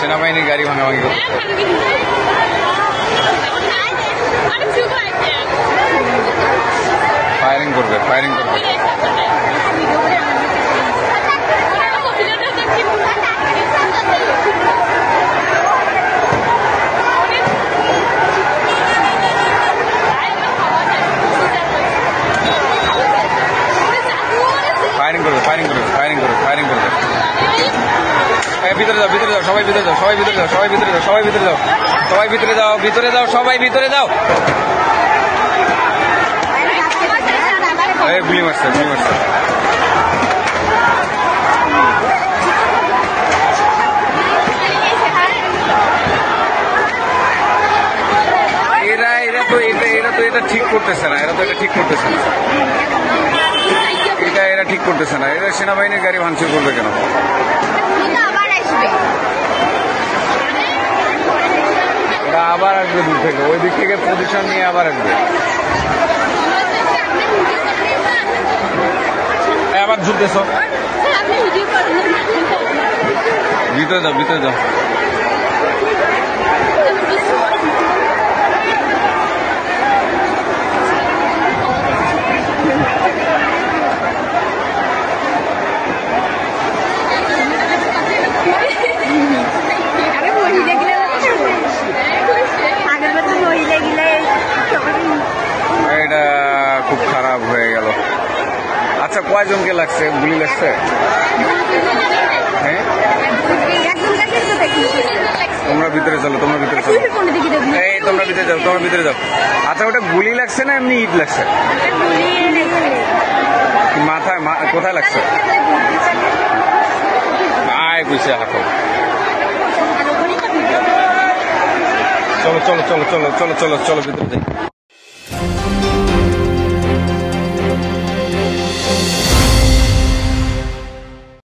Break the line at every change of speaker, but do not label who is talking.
সেনাবাহিনীর গাড়ি ভাঙাভাঙি করছে। ফায়ারিং করবে, ফায়ারিং করবে। ফায়ারিং করবে, ফায়ারিং করবে, ফায়ারিং করবে, ফায়ারিং করবে। ভিতরে যাও, ভিতরে যাও, সবাই ভিতরে যাও, সবাই ভিতরে যাও, সবাই ভিতরে যাও, সবাই ভিতরে যাও, সবাই ভিতরে যাও, ভিতরে যাও, সবাই ভিতরে যাও। গুলি মারছে, গুলি মারছে। এটা ঠিক করতেছে না, এরা তো এটা ঠিক করতেছে না, এরা ঠিক করতেছে না। এরা সেনাবাহিনীর গাড়ি ভাঙচুর করবে কেন? এরা আবার আসবে দূর থেকে, ওই দিক থেকে পজিশন নিয়ে আবার আসবে। আবার ঝুলতেছ, ভিতরে যাও, ভিতরে যাও। এটা খুব খারাপ হয়ে গেল। আচ্ছা, কয়জনকে লাগছে, গুলি লাগছে? হ্যাঁ, তোমরা ভিতরে চলো, তোমরা ভিতরে চলো, এই তোমরা ভিতরে যাও, তোমরা ভিতরে যাও। আচ্ছা, ওটা গুলি লাগছে না এমনি ইট লাগছে? মাথায়, কোথায় লাগছে? আয় বুঝছে, হাঁটো। চলো চলো চলো চলো চলো চলো চলো ভিতরে যাই।